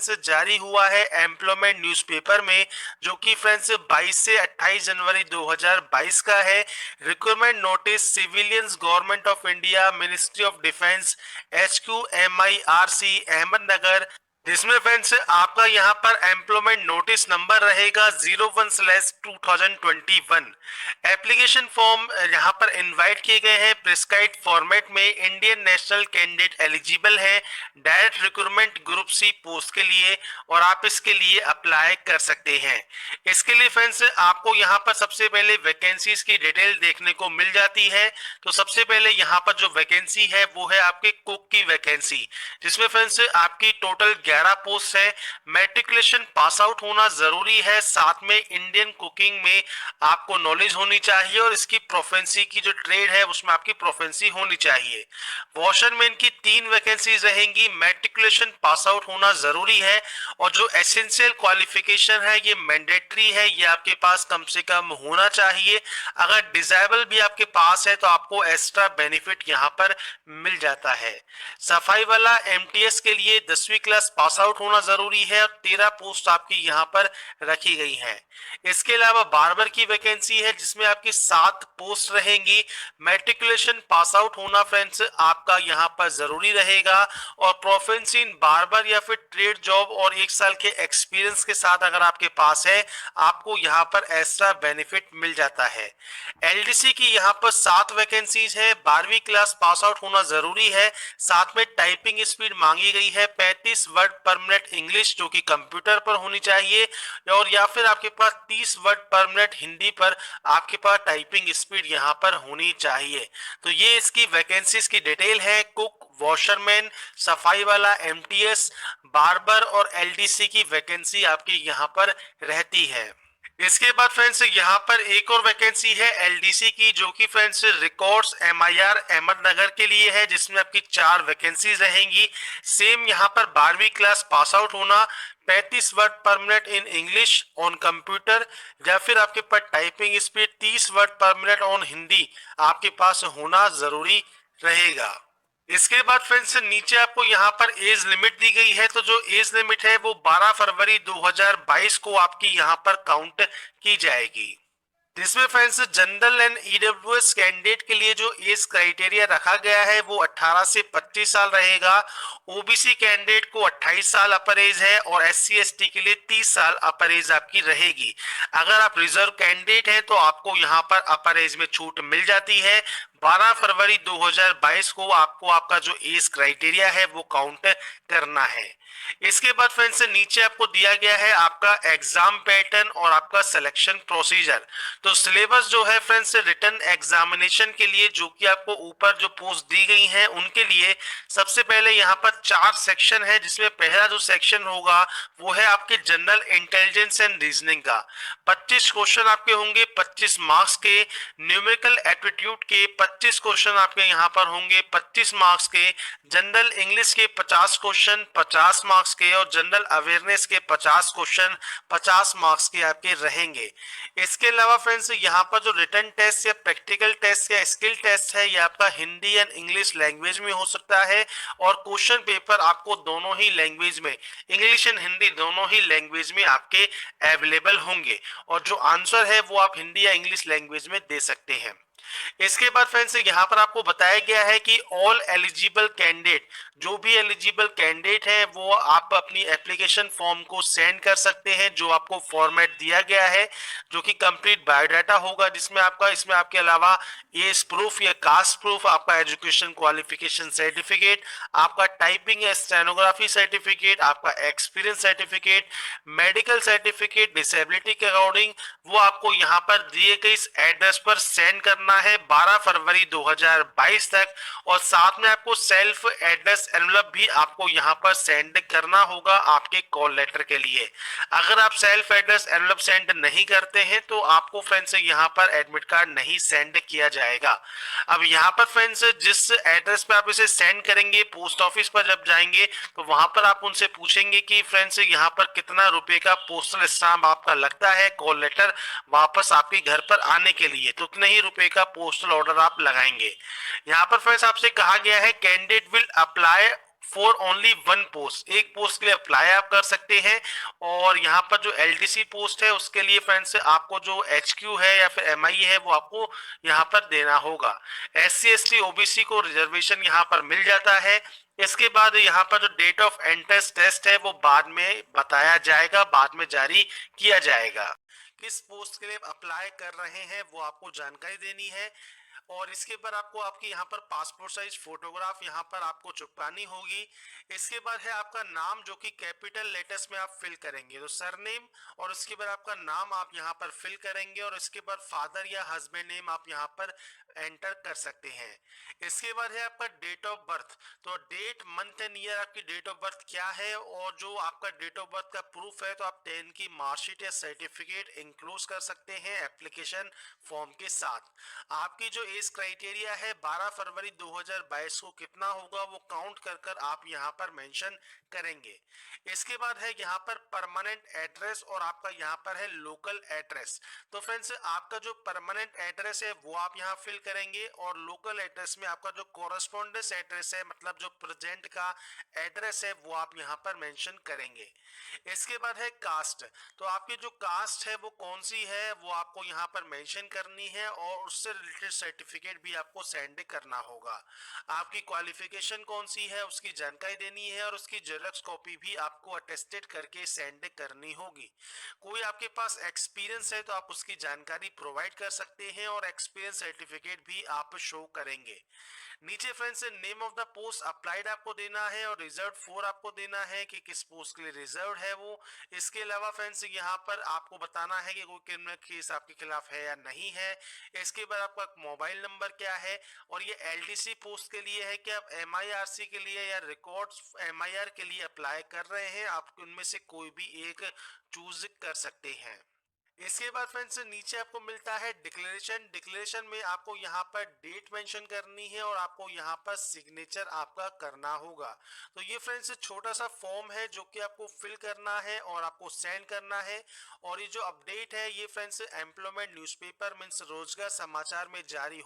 Friends जारी हुआ है एम्प्लॉयमेंट न्यूज़पेपर में, जो कि फ्रेंड्स 22 से 28 जनवरी 2022 का है। Recruitment notice civilians government of India ministry of defence HQMIRC Ahmednagar, जिसमें फ्रेंड्स आपका यहाँ पर एम्प्लॉयमेंट नोटिस नंबर रहेगा 01/2021। एप्लीकेशन फॉर्म यहाँ पर इनवाइट किए गए हैं प्रिस्क्राइब्ड फॉर्मेट में। इंडियन नेशनल कैंडिडेट एलिजिबल है direct recruitment group C post के लिए, और आप इसके लिए अप्लाई कर सकते हैं। इसके लिए फ्रेंड्स आपको यहाँ पर सबसे पहले वैकेंसीज की डिटेल देखने को मिल जाती है। तो सबसे पहले यहाँ पर जो वैकेंसी है वो है आपकी कुक की वैकेंसी, जिसमें फ्रेंड्स आपकी टोटल 11 पोस्ट है। मैट्रिकुलेशन पास आउट होना जरूरी है, साथ में इंडियन कुकिंग में आपको नॉलेज होनी चाहिए और इसकी प्रोफेंसी की जो ट्रेड है उसमें आपकी प्रोफेंसी होनी चाहिए। वॉशरमैन की 3 वैकेंसीज रहेंगी। मैट्रिकुलेशन पास आउट होना जरूरी है, और जो एसेंशियल क्वालिफिकेशन है ये मैंडेटरी है, ये आपके पास कम से कम होना चाहिए। अगर डिजेबल भी आपके पास है तो आपको एक्स्ट्रा बेनिफिट यहाँ पर मिल जाता है। सफाई वाला एमटीएस के लिए 10वीं क्लास पास आउट होना जरूरी है, और 13 पोस्ट आपकी यहाँ पर रखी गई है। इसके अलावा बार्बर की वैकेंसी है, जिसमें आपकी 7 पोस्ट रहेंगी। मैट्रिकुलेशन पास आउट होना फ्रेंड्स आपका यहाँ पर जरूरी रहेगा, और प्रोफेंसी इन बार्बर या फिर ट्रेड जॉब और 1 साल के एक्सपीरियंस के साथ अगर आपके पास है, आपको यहाँ पर एक्स्ट्रा बेनिफिट मिल जाता है। एलडीसी की यहाँ पर 7 वैकेंसीज है। 12वीं क्लास पास आउट होना जरूरी है, साथ में टाइपिंग स्पीड मांगी गई है 35 वर्ड पर मिनट इंग्लिश, जो कि कंप्यूटर पर होनी चाहिए, और या फिर आपके पास 30 वर्ड पर मिनट हिंदी पर आपके पास टाइपिंग स्पीड यहाँ पर होनी चाहिए। तो ये इसकी वैकेंसीज की डिटेल है। कुक, वॉशरमैन, सफाई वाला एमटीएस, बार्बर और एलडीसी की वैकेंसी आपकी यहाँ पर रहती है। इसके बाद फ्रेंड्स यहाँ पर एक और वैकेंसी है एलडीसी की, जो कि फ्रेंड्स रिकॉर्ड्स एमआईआर अहमदनगर के लिए है, जिसमें आपकी 4 वैकेंसीज रहेंगी। सेम यहाँ पर 12वीं क्लास पास आउट होना, 35 word per minute in English on computer, या फिर आपके पास typing speed 30 word per minute on Hindi आपके पास होना जरूरी रहेगा। इसके बाद फ्रेंड्स नीचे आपको यहाँ पर एज लिमिट दी गई है, तो जो एज लिमिट है वो 12 फरवरी 2022 को आपकी यहाँ पर काउंट की जाएगी। जिसमें friends general and EWS candidate के लिए जो एज क्राइटेरिया रखा गया है वो 18 से 25 साल रहेगा। ओबीसी कैंडिडेट को 28 साल अपर एज है, और एससी एसटी के लिए 30 साल अपर एज आपकी रहेगी। अगर आप रिजर्व कैंडिडेट हैं तो आपको यहाँ पर अपर एज में छूट मिल जाती है। 12 फरवरी 2022 को आपको आपका जो एज क्राइटेरिया है वो काउंट करना है। इसके बाद फ्रेंड्स नीचे आपको दिया गया है आपका एग्जाम पैटर्न और आपका सिलेक्शन प्रोसीजर। तो सिलेबस जो है फ्रेंड्स रिटन एग्जामिनेशन के लिए, जो कि आपको ऊपर जो पोस्ट दी गई हैं उनके लिए, सबसे पहले यहाँ पर 4 सेक्शन है, जिसमें पहला जो सेक्शन होगा वो है आपके जनरल इंटेलिजेंस एंड रीजनिंग का। 25 क्वेश्चन आपके होंगे 25 मार्क्स के। न्यूमेरिकल एप्टीट्यूड के 25 क्वेश्चन आपके यहाँ पर होंगे 25 मार्क्स के। जनरल इंग्लिश के 50 क्वेश्चन 50 मार्क्स के, और जनरल अवेयरनेस के 50 क्वेश्चन 50 मार्क्स के आपके रहेंगे। इसके अलावा फ्रेंड्स यहाँ पर जो रिटन टेस्ट या प्रैक्टिकल टेस्ट या स्किल टेस्ट है, ये आपका हिंदी एंड इंग्लिश लैंग्वेज में हो सकता है, और क्वेश्चन पेपर आपको दोनों ही लैंग्वेज में, इंग्लिश एंड हिंदी दोनों ही लैंग्वेज में आपके अवेलेबल होंगे, और जो आंसर है वो आप हिंदी या इंग्लिश लैंग्वेज में दे सकते हैं। इसके बाद फ्रेंड्स यहाँ पर आपको बताया गया है कि ऑल एलिजिबल कैंडिडेट, जो भी एलिजिबल कैंडिडेट है वो आप अपनी एप्लीकेशन फॉर्म को सेंड कर सकते हैं, जो आपको फॉर्मेट दिया गया है, जो कि कंप्लीट बायोडाटा होगा, जिसमें आपका इसमें आपके अलावा एज प्रूफ या कास्ट प्रूफ, आपका एजुकेशन क्वालिफिकेशन सर्टिफिकेट, आपका टाइपिंग या स्टेनोग्राफी सर्टिफिकेट, आपका experience certificate, medical certificate disability के अकॉर्डिंग, वो आपको यहाँ पर दिए गए इस एड्रेस पर सेंड करना है 12 फरवरी 2022 तक। और साथ में आपको सेल्फ एड्रेस एनवलप भी आपको यहाँ पर सेंड करना होगा आपके कॉल लेटर के लिए। अगर आप सेल्फ एड्रेस एनवलप सेंड नहीं करते हैं तो आपको फ्रेंड्स यहाँ पर एडमिट कार्ड नहीं सेंड किया जाएगा। अब यहाँ पर फ्रेंड्स जिस एड्रेस पे आप इसे सेंड करेंगे, पोस्ट ऑफिस पर जब जाएंगे तो वहां पर आप उनसे पूछेंगे कि फ्रेंड्स यहाँ पर कितना रुपए का पोस्टल स्टाम्प आपका लगता है कॉल लेटर वापस आपके घर पर आने के लिए, तो उतने ही रुपए का पोस्टल ऑर्डर आप लगाएंगे। यहाँ पर फ्रेंड्स आपसे कहा गया है candidate will apply for only one post, एक पोस्ट के लिए अप्लाई आप कर सकते हैं। और यहाँ पर जो एलटीसी पोस्ट है उसके लिए फ्रेंड्स आपको जो एचक्यू है या फिर एमआई है वो आपको यहाँ पर देना होगा। एससी एसटी ओबीसी को रिजर्वेशन यहाँ पर मिल जाता है। इसके बाद यहाँ पर जो डेट ऑफ एंट्रेंस टेस्ट है वो बाद में बताया जाएगा, बाद में जारी किया जाएगा। किस पोस्ट के लिए अप्लाई कर रहे हैं वो आपको जानकारी देनी है। और इसके बाद आपको आपकी यहाँ पर पासपोर्ट साइज फोटोग्राफ यहाँ पर आपको चिपकानी होगी। इसके बाद है आपका नाम जो कि कैपिटल लेटर्स में आप फिल करेंगे, तो सरनेम, और उसके बाद आपका नाम आप यहाँ पर फिल करेंगे और इसके बाद फादर या हस्बैंड नेम आप यहाँ पर एंटर कर सकते हैं। इसके बाद है आपका डेट ऑफ बर्थ, तो डेट मंथ एंड ईयर आपकी डेट ऑफ बर्थ क्या है, और जो आपका डेट ऑफ बर्थ का प्रूफ है तो आप 10 की मार्कशीट या सर्टिफिकेट इंक्लूड कर सकते हैं एप्लीकेशन फॉर्म के साथ। आपकी जो एज क्राइटेरिया है 12 फरवरी 2022 को कितना होगा वो काउंट कर कर आप यहाँ पर मेंशन करेंगे। इसके बाद है यहाँ पर परमानेंट एड्रेस और आपका यहाँ पर है लोकल एड्रेस। तो फ्रेंड्स आपका जो परमानेंट एड्रेस है वो आप यहाँ फिल करेंगे और लोकल एड्रेस में आपका जो कोरस्पोंडेंस एड्रेस है मतलब जो प्रेजेंट का एड्रेस है वो आप यहाँ पर मेंशन करेंगे। इसके बाद है कास्ट, तो आपकी जो कास्ट है वो कौन सी है वो आपको यहाँ पर मेंशन करनी है और उससे रिलेटेड सर्टिफिकेट भी आपको सेंड करना होगा। आपकी क्वालिफिकेशन कौन सी है उसकी जानकारी देनी है और उसकी जेरॉक्स कॉपी भी आपको अटेस्टेड करके सेंड करनी होगी। कोई आपके पास एक्सपीरियंस है तो आप उसकी जानकारी प्रोवाइड कर सकते हैं और एक्सपीरियंस सर्टिफिकेट भी आप शो करेंगे। नीचे friends name of the post applied आपको देना है और रिजर्व फॉर आपको देना है कि किस पोस्ट के लिए रिजर्व है वो। इसके अलावा फ्रेंड्स यहाँ पर आपको बताना है कि कोई क्रिमिनल केस आपके खिलाफ है या नहीं है। इसके बाद आपका मोबाइल नंबर क्या है, और ये एलडीसी पोस्ट के लिए है कि आप एमआईआरसी के लिए या रिकॉर्ड्स एमआईआर के लिए अप्लाई कर रहे हैं, आप उनमें से कोई भी एक चूज कर सकते हैं। इसके बाद फ्रेंड्स नीचे आपको मिलता है डिक्लेरेशन। डिक्लेरेशन में आपको यहाँ पर डेट मेंशन करनी है और आपको यहाँ पर सिग्नेचर आपका करना होगा। तो ये फ्रेंड्स छोटा सा फॉर्म है जो कि आपको फिल करना है और आपको सेंड करना है। और ये जो अपडेट है ये फ्रेंड्स एम्प्लॉयमेंट न्यूज़पेपर मींस रोजगार समाचार में जारी